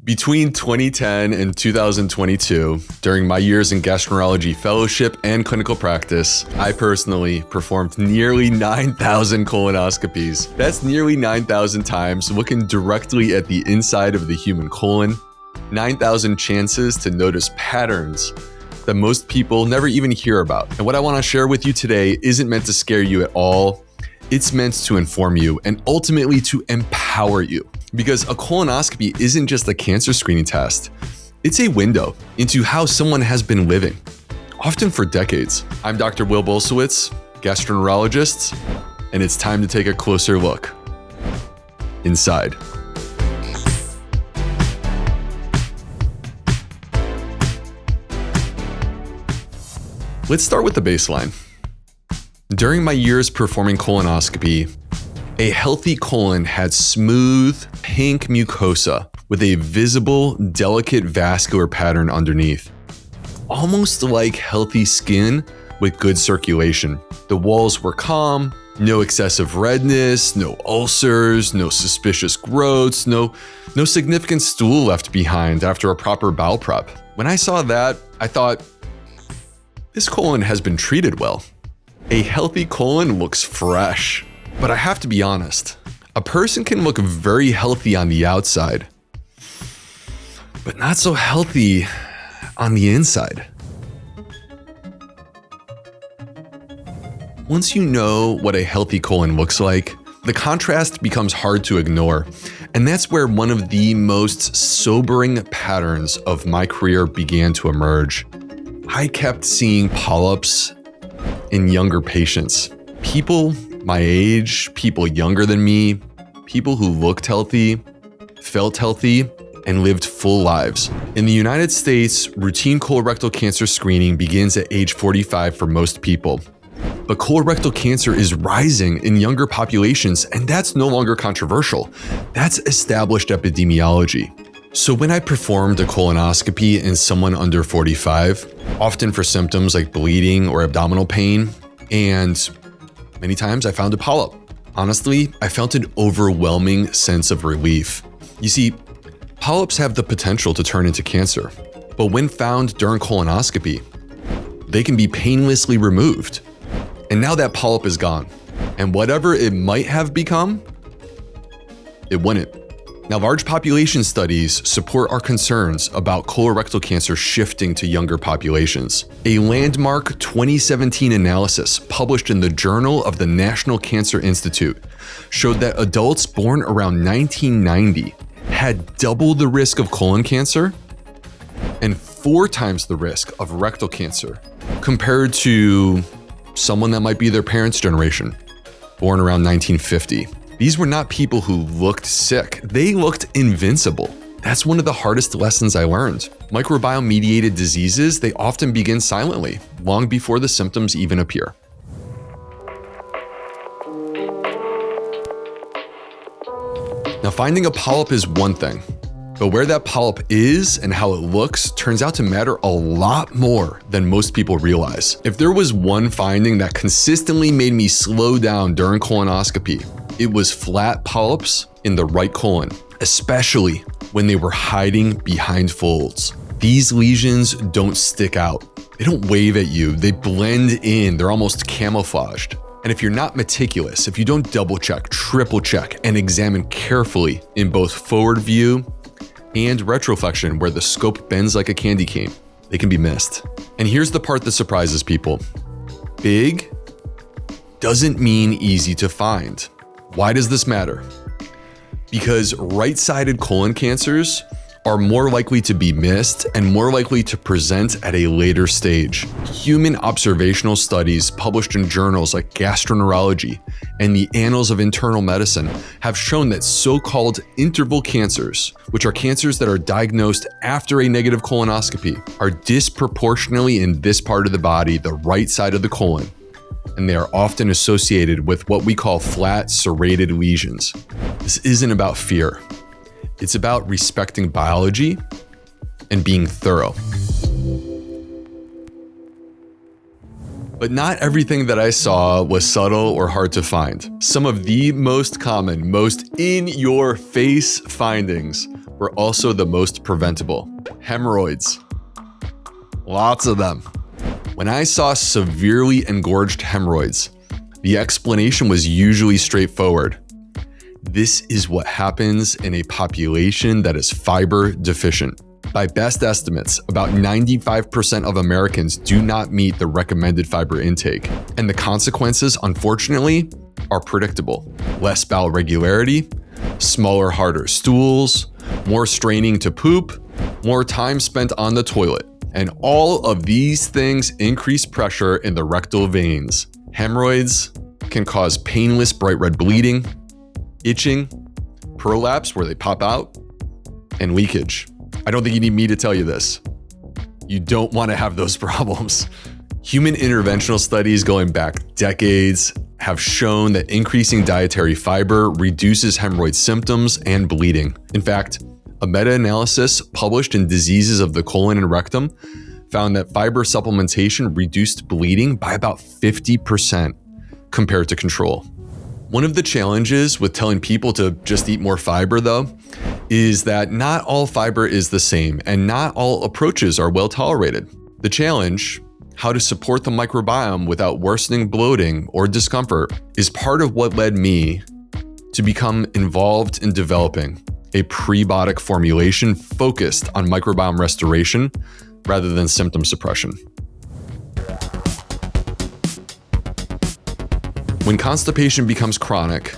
Between 2010 and 2022, during my years in gastroenterology fellowship and clinical practice, I personally performed nearly 9,000 colonoscopies. That's nearly 9,000 times looking directly at the inside of the human colon, 9,000 chances to notice patterns that most people never even hear about. And what I want to share with you today isn't meant to scare you at all. It's meant to inform you and ultimately to empower you. Because a colonoscopy isn't just a cancer screening test. It's a window into how someone has been living, often for decades. I'm Dr. Bulsiewicz, gastroenterologist, and it's time to take a closer look inside. Let's start with the baseline. During my years performing colonoscopy, a healthy colon had smooth, pink mucosa with a visible, delicate vascular pattern underneath. Almost like healthy skin with good circulation. The walls were calm, no excessive redness, no ulcers, no suspicious growths, no significant stool left behind after a proper bowel prep. When I saw that, I thought, this colon has been treated well. A healthy colon looks fresh. But I have to be honest, a person can look very healthy on the outside, but not so healthy on the inside. Once you know what a healthy colon looks like, the contrast becomes hard to ignore. And that's where one of the most sobering patterns of my career began to emerge. I kept seeing polyps in younger patients. People my age, people younger than me, people who looked healthy, felt healthy, and lived full lives. In the United States, routine colorectal cancer screening begins at age 45 for most people. But colorectal cancer is rising in younger populations, and that's no longer controversial. That's established epidemiology. So when I performed a colonoscopy in someone under 45, often for symptoms like bleeding or abdominal pain, and many times I found a polyp. Honestly, I felt an overwhelming sense of relief. You see, polyps have the potential to turn into cancer, but when found during colonoscopy, they can be painlessly removed. And now that polyp is gone, and whatever it might have become, it wouldn't. Now, large population studies support our concerns about colorectal cancer shifting to younger populations. A landmark 2017 analysis published in the Journal of the National Cancer Institute showed that adults born around 1990 had double the risk of colon cancer and 4 times the risk of rectal cancer compared to someone that might be their parents' generation, born around 1950. These were not people who looked sick. They looked invincible. That's one of the hardest lessons I learned. Microbiome-mediated diseases, they often begin silently, long before the symptoms even appear. Now, finding a polyp is one thing, but where that polyp is and how it looks turns out to matter a lot more than most people realize. If there was one finding that consistently made me slow down during colonoscopy, it was flat polyps in the right colon, especially when they were hiding behind folds. These lesions don't stick out. They don't wave at you. They blend in. They're almost camouflaged. And if you're not meticulous, if you don't double check, triple check, and examine carefully in both forward view and retroflexion where the scope bends like a candy cane, they can be missed. And here's the part that surprises people. Big doesn't mean easy to find. Why does this matter? Because right-sided colon cancers are more likely to be missed and more likely to present at a later stage. Human observational studies published in journals like Gastroenterology and the Annals of Internal Medicine have shown that so-called interval cancers, which are cancers that are diagnosed after a negative colonoscopy, are disproportionately in this part of the body, the right side of the colon. And they are often associated with what we call flat serrated lesions. This isn't about fear. It's about respecting biology and being thorough. But not everything that I saw was subtle or hard to find. Some of the most common, most in-your-face findings were also the most preventable. Hemorrhoids. Lots of them. When I saw severely engorged hemorrhoids, the explanation was usually straightforward. This is what happens in a population that is fiber deficient. By best estimates, about 95% of Americans do not meet the recommended fiber intake, and the consequences, unfortunately, are predictable. Less bowel regularity, smaller, harder stools, more straining to poop, more time spent on the toilet. And all of these things increase pressure in the rectal veins. Hemorrhoids can cause painless bright red bleeding, itching, prolapse where they pop out, and leakage. I don't think you need me to tell you this. You don't want to have those problems. Human interventional studies going back decades have shown that increasing dietary fiber reduces hemorrhoid symptoms and bleeding. In fact, a meta-analysis published in Diseases of the Colon and Rectum found that fiber supplementation reduced bleeding by about 50% compared to control. One of the challenges with telling people to just eat more fiber, though, is that not all fiber is the same and not all approaches are well tolerated. The challenge, how to support the microbiome without worsening bloating or discomfort, is part of what led me to become involved in developing a prebiotic formulation focused on microbiome restoration rather than symptom suppression. When constipation becomes chronic,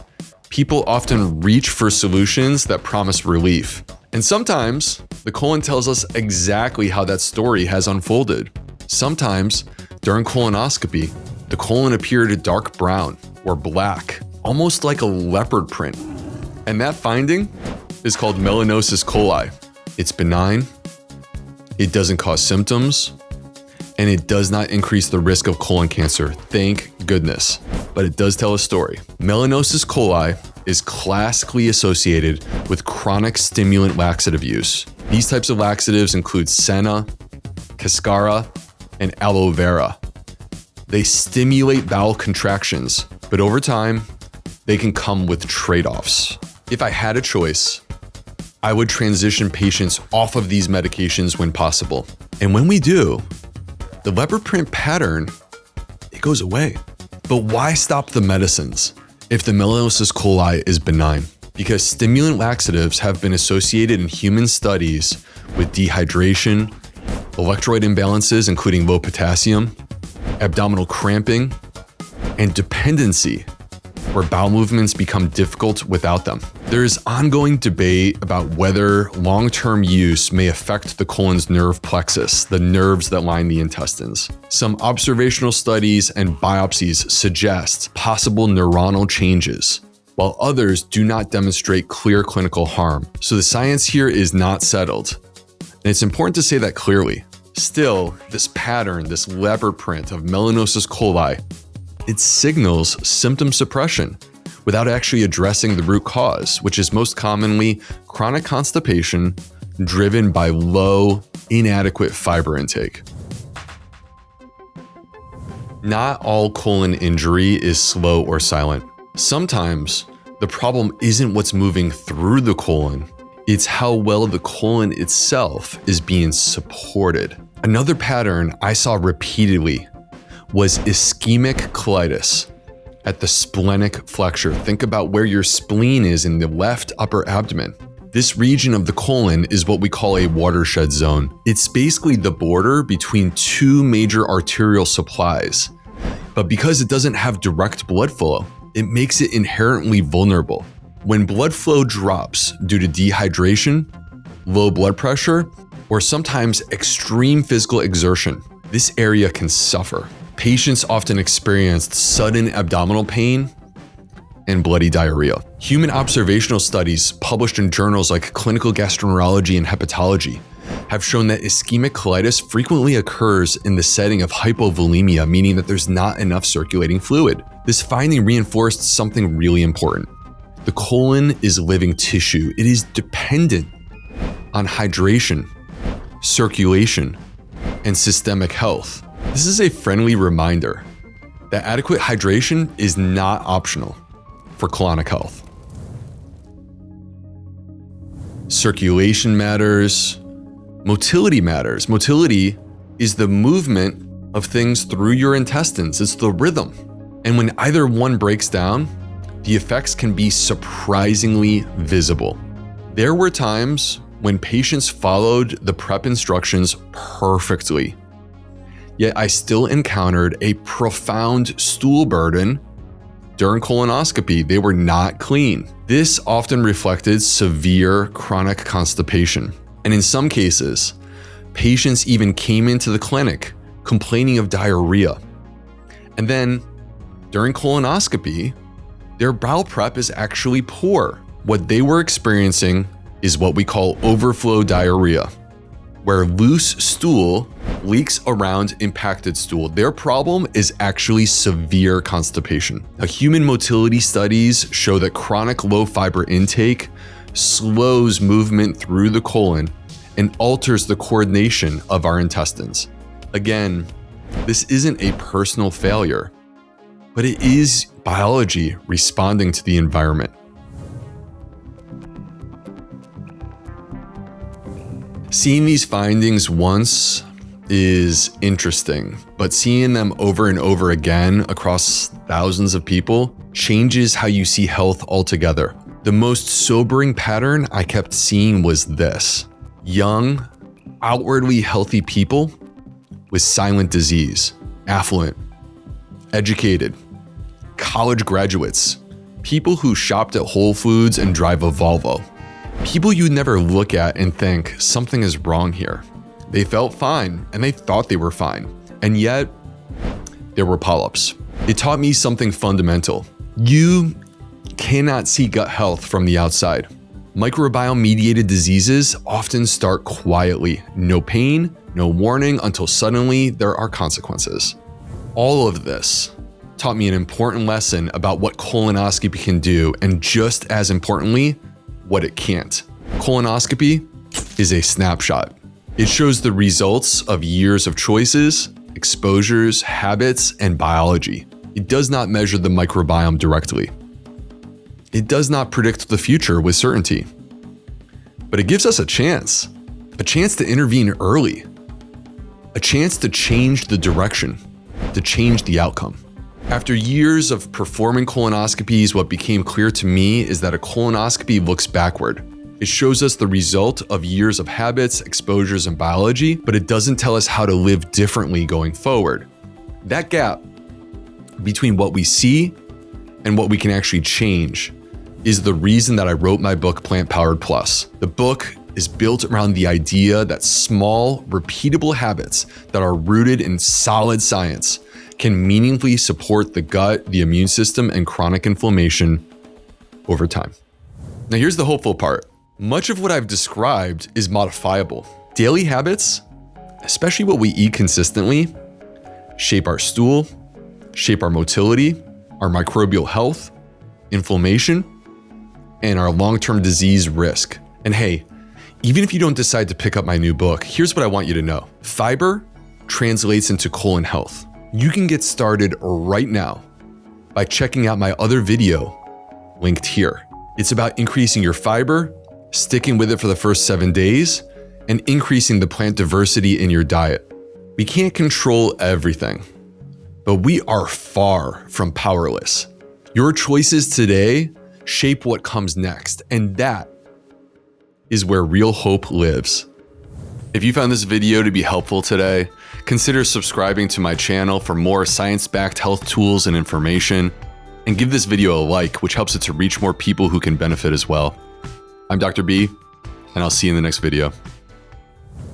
people often reach for solutions that promise relief. And sometimes the colon tells us exactly how that story has unfolded. Sometimes during colonoscopy, the colon appeared dark brown or black, almost like a leopard print. And that finding is called melanosis coli. It's benign, it doesn't cause symptoms, and it does not increase the risk of colon cancer, thank goodness. But it does tell a story. Melanosis coli is classically associated with chronic stimulant laxative use. These types of laxatives include senna, cascara, and aloe vera. They stimulate bowel contractions, but over time, they can come with trade-offs. If I had a choice, I would transition patients off of these medications when possible. And when we do, the leopard print pattern, it goes away. But why stop the medicines if the melanosis coli is benign? Because stimulant laxatives have been associated in human studies with dehydration, electrolyte imbalances, including low potassium, abdominal cramping, and dependency, where bowel movements become difficult without them. There is ongoing debate about whether long-term use may affect the colon's nerve plexus, the nerves that line the intestines. Some observational studies and biopsies suggest possible neuronal changes, while others do not demonstrate clear clinical harm. So the science here is not settled. And it's important to say that clearly. Still, this pattern, this leopard print of melanosis coli, it signals symptom suppression without actually addressing the root cause, which is most commonly chronic constipation driven by low, inadequate fiber intake. Not all colon injury is slow or silent. Sometimes the problem isn't what's moving through the colon, it's how well the colon itself is being supported. Another pattern I saw repeatedly was ischemic colitis at the splenic flexure. Think about where your spleen is in the left upper abdomen. This region of the colon is what we call a watershed zone. It's basically the border between two major arterial supplies. But because it doesn't have direct blood flow, it makes it inherently vulnerable. When blood flow drops due to dehydration, low blood pressure, or sometimes extreme physical exertion, this area can suffer. Patients often experienced sudden abdominal pain and bloody diarrhea. Human observational studies published in journals like Clinical Gastroenterology and Hepatology have shown that ischemic colitis frequently occurs in the setting of hypovolemia, meaning that there's not enough circulating fluid. This finding reinforced something really important. The colon is living tissue. It is dependent on hydration, circulation, and systemic health. This is a friendly reminder that adequate hydration is not optional for colonic health. circulation matters, motility matters. Motility is the movement of things through your intestines. It's the rhythm. And when either one breaks down, the effects can be surprisingly visible. There were times when patients followed the prep instructions perfectly, yet I still encountered a profound stool burden during colonoscopy. They were not clean. This often reflected severe chronic constipation. And in some cases, patients even came into the clinic complaining of diarrhea. And then during colonoscopy, their bowel prep is actually poor. What they were experiencing is what we call overflow diarrhea, where loose stool leaks around impacted stool. Their problem is actually severe constipation. Now, human motility studies show that chronic low fiber intake slows movement through the colon and alters the coordination of our intestines. Again, this isn't a personal failure, but it is biology responding to the environment. Seeing these findings once is interesting, but seeing them over and over again across thousands of people changes how you see health altogether. The most sobering pattern I kept seeing was this: young, outwardly healthy people with silent disease, affluent, educated, college graduates, people who shopped at Whole Foods and drive a Volvo. People you'd never look at and think something is wrong here. They felt fine and they thought they were fine. And yet, there were polyps. It taught me something fundamental. You cannot see gut health from the outside. Microbiome-mediated diseases often start quietly. No pain, no warning, until suddenly there are consequences. All of this taught me an important lesson about what colonoscopy can do, and just as importantly, what it can't. Colonoscopy is a snapshot. It shows the results of years of choices, exposures, habits, and biology. It does not measure the microbiome directly. It does not predict the future with certainty. But it gives us a chance to intervene early, a chance to change the direction, to change the outcome. After years of performing colonoscopies, what became clear to me is that a colonoscopy looks backward. It shows us the result of years of habits, exposures, and biology, but it doesn't tell us how to live differently going forward. That gap between what we see and what we can actually change is the reason that I wrote my book, Plant Powered Plus. The book is built around the idea that small, repeatable habits that are rooted in solid science can meaningfully support the gut, the immune system, and chronic inflammation over time. Now, here's the hopeful part. Much of what I've described is modifiable. Daily habits, especially what we eat consistently, shape our stool, shape our motility, our microbial health, inflammation, and our long-term disease risk. And hey, even if you don't decide to pick up my new book, here's what I want you to know. Fiber translates into colon health. You can get started right now by checking out my other video linked here. It's about increasing your fiber, sticking with it for the first 7 days, and increasing the plant diversity in your diet. We can't control everything, but we are far from powerless. Your choices today shape what comes next, and that is where real hope lives. If you found this video to be helpful today, consider subscribing to my channel for more science-backed health tools and information, and give this video a like, which helps it to reach more people who can benefit as well. I'm Dr. B, and I'll see you in the next video.